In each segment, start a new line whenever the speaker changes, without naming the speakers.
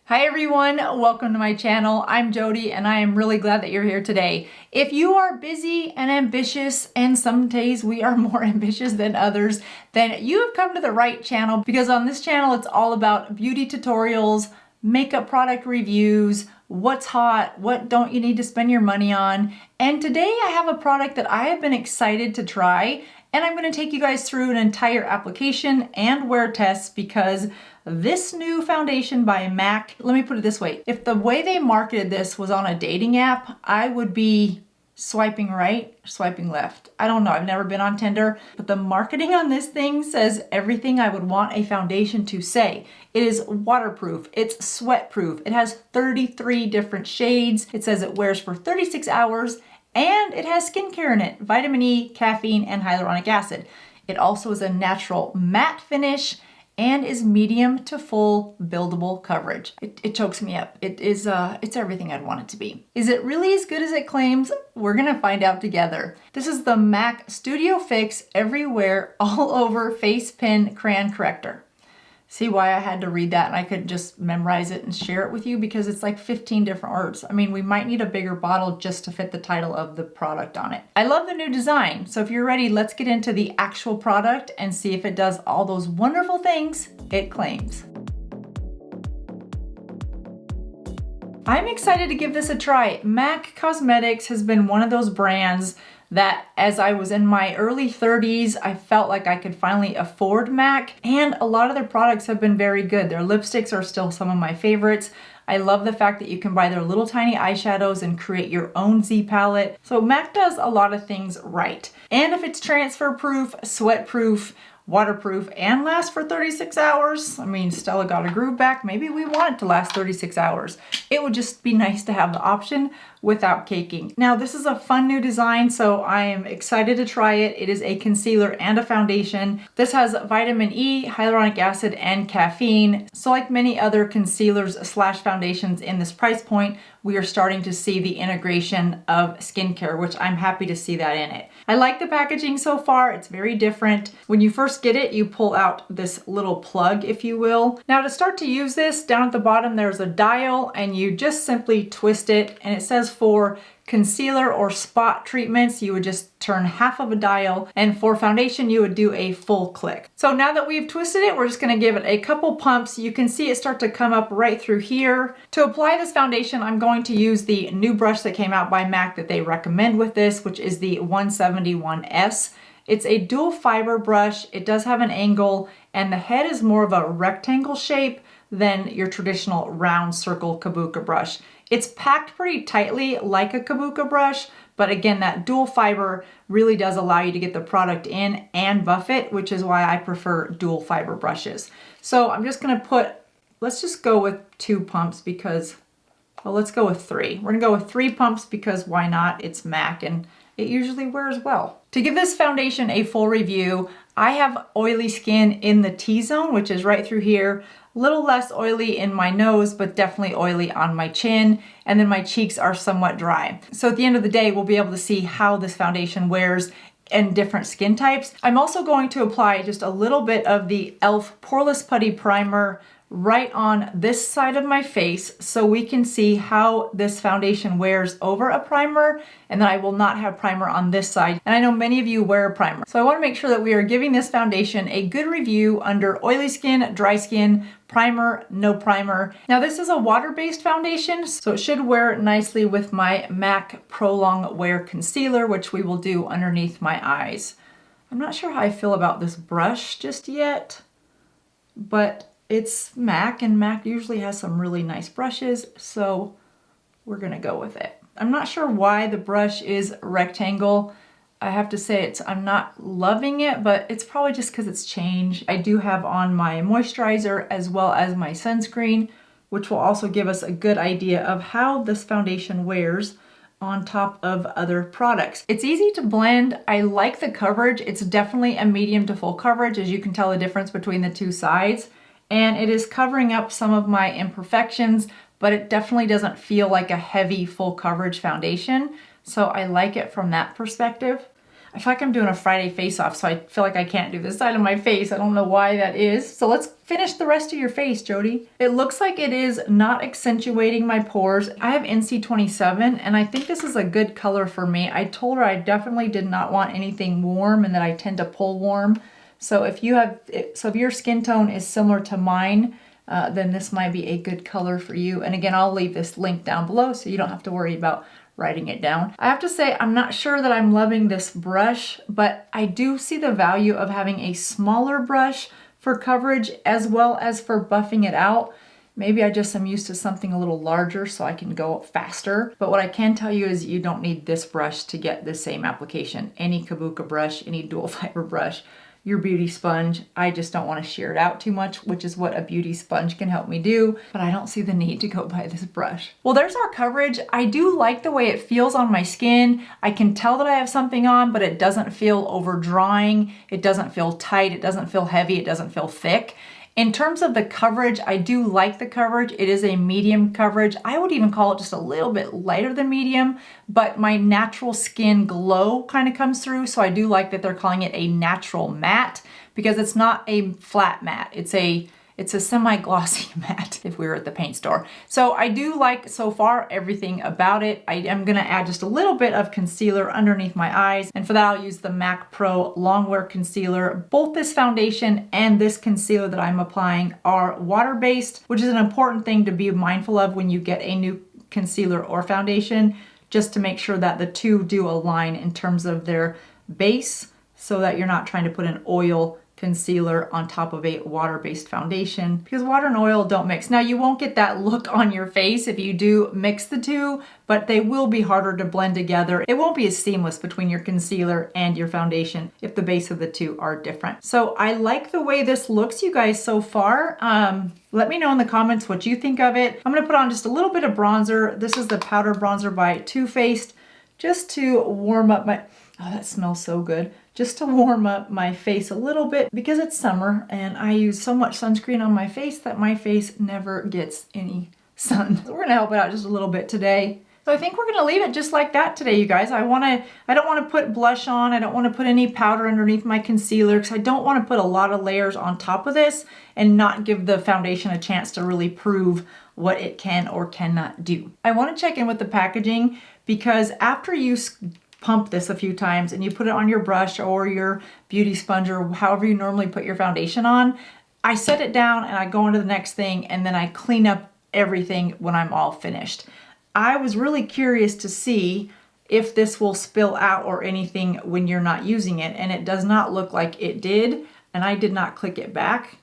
Hi everyone, welcome to my channel. I'm Jodi and I am really glad that you're here today. If you are busy and ambitious, and some days we are more ambitious than others, then you have come to the right channel, because on this channel it's all about beauty tutorials, makeup product reviews, what's hot, what don't you need to spend your money on. And today I have a product that I have been excited to try, and I'm going to take you guys through an entire application and wear test, because this new foundation by MAC, let me put it this way, if the way they marketed this was on a dating app, I would be swiping right, swiping left. I don't know, I've never been on Tinder, but the marketing on this thing says everything I would want a foundation to say. It is waterproof, it's sweat proof, it has 33 different shades, it says it wears for 36 hours, and it has skincare in it, vitamin E, caffeine, and hyaluronic acid. It also is a natural matte finish and is medium to full buildable coverage. It chokes me up. It's everything I'd want it to be. Is it really as good as it claims? We're gonna find out together. This is the MAC Studio Fix Everywhere All Over Face Pen Crayon Corrector. See why I had to read that and I could just memorize it and share it with you, because it's like 15 different words. I mean, we might need a bigger bottle just to fit the title of the product on it. I love the new design. So if you're ready, let's get into the actual product and see if it does all those wonderful things it claims. I'm excited to give this a try. MAC Cosmetics has been one of those brands that as I was in my early 30s, I felt like I could finally afford MAC, and a lot of their products have been very good. Their lipsticks are still some of my favorites. I love the fact that you can buy their little tiny eyeshadows and create your own Z palette. So MAC does a lot of things right. And if it's transfer proof, sweat proof, waterproof, and lasts for 36 hours. I mean, Stella got a groove back. Maybe we want it to last 36 hours. It would just be nice to have the option without caking. Now, this is a fun new design, so I am excited to try it. It is a concealer and a foundation. This has vitamin E, hyaluronic acid, and caffeine. So like many other concealers slash foundations in this price point, we are starting to see the integration of skincare, which I'm happy to see that in it. I like the packaging so far. It's very different. When you first get it, you pull out this little plug, if you will. Now to start to use this, down at the bottom there's a dial, and you just simply twist it, and it says for concealer or spot treatments, you would just turn half of a dial, and for foundation, you would do a full click. So now that we've twisted it, we're just gonna give it a couple pumps. You can see it start to come up right through here. To apply this foundation, I'm going to use the new brush that came out by MAC that they recommend with this, which is the 171S. It's a dual fiber brush. It does have an angle, and the head is more of a rectangle shape than your traditional round circle kabuki brush. It's packed pretty tightly like a kabuki brush, but again, that dual fiber really does allow you to get the product in and buff it, which is why I prefer dual fiber brushes. So I'm just gonna let's just go with 2 pumps because, well, let's go with 3. We're gonna go with 3 pumps because why not? It's MAC and it usually wears well. To give this foundation a full review, I have oily skin in the T-zone, which is right through here. A little less oily in my nose, but definitely oily on my chin. And then my cheeks are somewhat dry. So at the end of the day, we'll be able to see how this foundation wears in different skin types. I'm also going to apply just a little bit of the e.l.f. Poreless Putty Primer right on this side of my face so we can see how this foundation wears over a primer, and then I will not have primer on this side. And I know many of you wear a primer. So I want to make sure that we are giving this foundation a good review under oily skin, dry skin, primer, no primer. Now this is a water-based foundation, so it should wear nicely with my MAC Pro Long Wear Concealer, which we will do underneath my eyes. I'm not sure how I feel about this brush just yet, but it's MAC, and MAC usually has some really nice brushes, so we're gonna go with it. I'm not sure why the brush is rectangle. I have to say I'm not loving it, but it's probably just because it's changed. I do have on my moisturizer as well as my sunscreen, which will also give us a good idea of how this foundation wears on top of other products. It's easy to blend. I like the coverage. It's definitely a medium to full coverage, as you can tell the difference between the two sides. And it is covering up some of my imperfections, but it definitely doesn't feel like a heavy full coverage foundation. So I like it from that perspective. I feel like I'm doing a Friday face-off, so I feel like I can't do this side of my face. I don't know why that is. So let's finish the rest of your face, Jodi. It looks like it is not accentuating my pores. I have NC27, and I think this is a good color for me. I told her I definitely did not want anything warm and that I tend to pull warm. So if your skin tone is similar to mine, then this might be a good color for you. And again, I'll leave this link down below so you don't have to worry about writing it down. I have to say, I'm not sure that I'm loving this brush, but I do see the value of having a smaller brush for coverage as well as for buffing it out. Maybe I just am used to something a little larger so I can go faster. But what I can tell you is you don't need this brush to get the same application. Any kabuka brush, any dual fiber brush, your beauty sponge. I just don't want to shear it out too much, which is what a beauty sponge can help me do, but I don't see the need to go buy this brush. Well, there's our coverage. I do like the way it feels on my skin. I can tell that I have something on, but it doesn't feel over drying. It doesn't feel tight. It doesn't feel heavy. It doesn't feel thick. In terms of the coverage, I do like the coverage. It is a medium coverage. I would even call it just a little bit lighter than medium, but my natural skin glow kind of comes through. So I do like that they're calling it a natural matte because it's not a flat matte. It's a semi-glossy matte if we were at the paint store. So I do like so far everything about it. I am gonna add just a little bit of concealer underneath my eyes. And for that, I'll use the MAC Pro Longwear Concealer. Both this foundation and this concealer that I'm applying are water-based, which is an important thing to be mindful of when you get a new concealer or foundation, just to make sure that the two do align in terms of their base so that you're not trying to put an oil concealer on top of a water-based foundation, because water and oil don't mix. Now, you won't get that look on your face if you do mix the two, but they will be harder to blend together. It won't be as seamless between your concealer and your foundation if the base of the two are different. So I like the way this looks, you guys, so far. Let me know in the comments what you think of it. I'm gonna put on just a little bit of bronzer. This is the powder bronzer by Too Faced, just to warm up my, oh, that smells so good. Just to warm up my face a little bit because it's summer and I use so much sunscreen on my face that my face never gets any sun. So we're gonna help it out just a little bit today. So I think we're gonna leave it just like that today, you guys. I don't wanna put blush on. I don't wanna put any powder underneath my concealer because I don't wanna put a lot of layers on top of this and not give the foundation a chance to really prove what it can or cannot do. I wanna check in with the packaging because after you pump this a few times and you put it on your brush or your beauty sponge or however you normally put your foundation on, I set it down and I go into the next thing and then I clean up everything when I'm all finished. I was really curious to see if this will spill out or anything when you're not using it, and it does not look like it did, and I did not click it back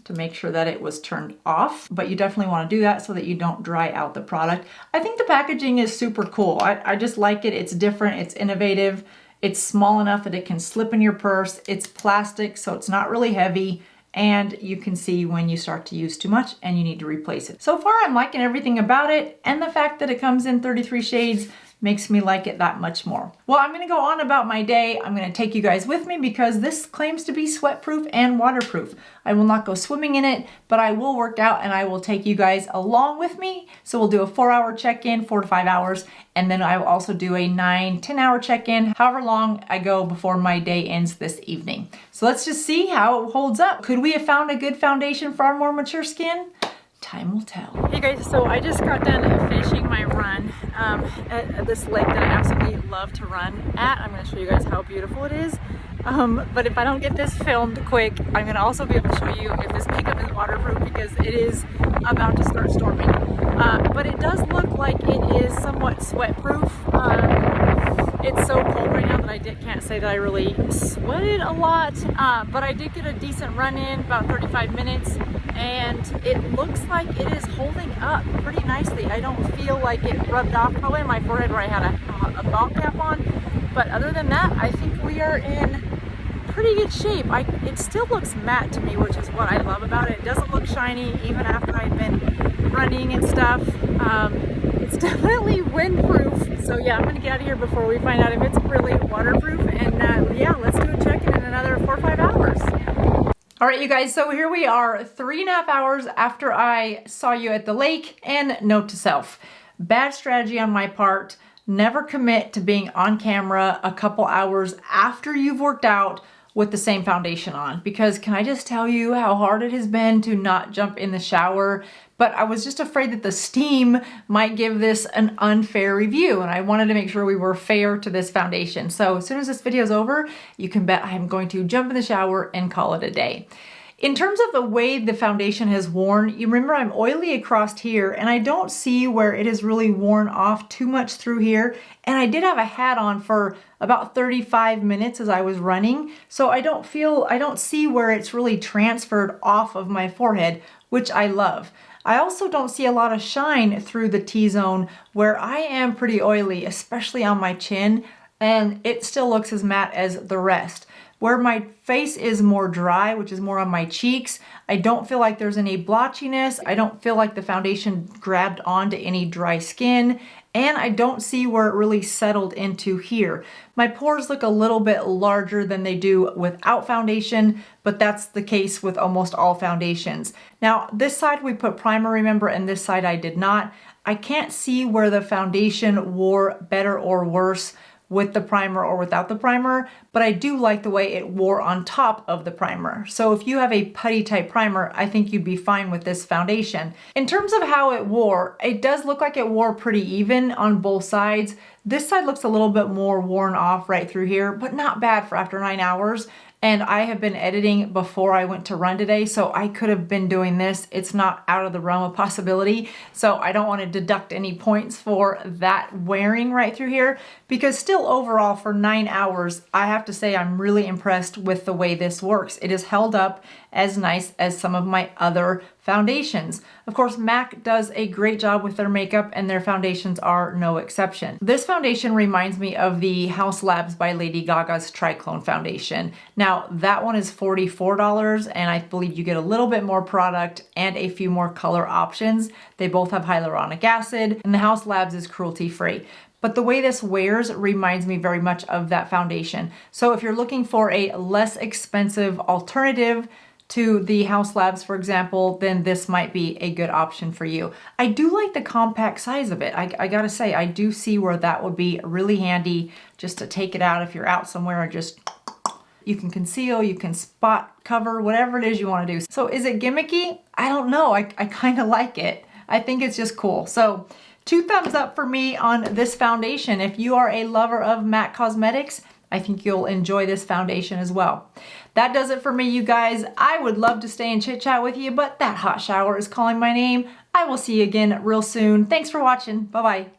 to make sure that it was turned off, but you definitely want to do that so that you don't dry out the product. I think the packaging is super cool. I just like it. It's different, it's innovative, it's small enough that it can slip in your purse, it's plastic so it's not really heavy, and you can see when you start to use too much and you need to replace it. So far I'm liking everything about it, and the fact that it comes in 33 shades makes me like it that much more. Well, I'm gonna go on about my day. I'm gonna take you guys with me because this claims to be sweat-proof and waterproof. I will not go swimming in it, but I will work out and I will take you guys along with me. So we'll do a 4-hour check-in, 4 to 5 hours, and then I will also do a 9-10 hour check-in, however long I go before my day ends this evening. So let's just see how it holds up. Could we have found a good foundation for our more mature skin? Time will tell. Hey guys, so I just got done finishing my run at this lake that I absolutely love to run at. I'm going to show you guys how beautiful it is. But if I don't get this filmed quick, I'm going to also be able to show you if this makeup is waterproof because it is about to start storming. But it does look like it is somewhat sweat-proof. It's so cold right now that I can't say that I really sweated a lot, but I did get a decent run in, about 35 minutes, and it looks like it is holding up pretty nicely. I don't feel like it rubbed off, probably on my forehead where I had a ball cap on, but other than that, I think we are in pretty good shape. It still looks matte to me, which is what I love about it. It doesn't look shiny even after I've been running and stuff. It's definitely windproof. So yeah, I'm gonna get out of here before we find out if it's really waterproof. And yeah, let's do a check-in in another 4 or 5 hours. All right, you guys, so here we are 3.5 hours after I saw you at the lake. And note to self, bad strategy on my part never commit to being on camera a couple hours after you've worked out with the same foundation on, because can I just tell you how hard it has been to not jump in the shower? But I was just afraid that the steam might give this an unfair review, and I wanted to make sure we were fair to this foundation. So as soon as this video is over, you can bet I'm going to jump in the shower and call it a day. In terms of the way the foundation has worn, you remember I'm oily across here, and I don't see where it has really worn off too much through here. And I did have a hat on for about 35 minutes as I was running, so I don't see where it's really transferred off of my forehead, which I love. I also don't see a lot of shine through the T-zone where I am pretty oily, especially on my chin, and it still looks as matte as the rest. Where my face is more dry, which is more on my cheeks, I don't feel like there's any blotchiness. I don't feel like the foundation grabbed onto any dry skin, and I don't see where it really settled into here. My pores look a little bit larger than they do without foundation, but that's the case with almost all foundations. Now, this side we put primer, remember, and this side I did not. I can't see where the foundation wore better or worse with the primer or without the primer, but I do like the way it wore on top of the primer. So if you have a putty type primer, I think you'd be fine with this foundation. In terms of how it wore, it does look like it wore pretty even on both sides. This side looks a little bit more worn off right through here, but not bad for after 9 hours. And I have been editing before I went to run today, so I could have been doing this. It's not out of the realm of possibility. So I don't want to deduct any points for that wearing right through here, because still overall for 9 hours, I have to say I'm really impressed with the way this works. It is held up as nice as some of my other foundations. Of course, MAC does a great job with their makeup, and their foundations are no exception. This foundation reminds me of the House Labs by Lady Gaga's Triclone foundation. Now, that one is $44, and I believe you get a little bit more product and a few more color options. They both have hyaluronic acid, and the House Labs is cruelty-free. But the way this wears reminds me very much of that foundation. So if you're looking for a less expensive alternative to the House Labs, for example, then this might be a good option for you. I do like the compact size of it. I gotta say, I do see where that would be really handy just to take it out if you're out somewhere and just, you can conceal, you can spot cover, whatever it is you wanna do. So is it gimmicky? I don't know, I kinda like it. I think it's just cool. So 2 thumbs up for me on this foundation. If you are a lover of MAC Cosmetics, I think you'll enjoy this foundation as well. That does it for me, you guys. I would love to stay and chit chat with you, but that hot shower is calling my name. I will see you again real soon. Thanks for watching. Bye-bye.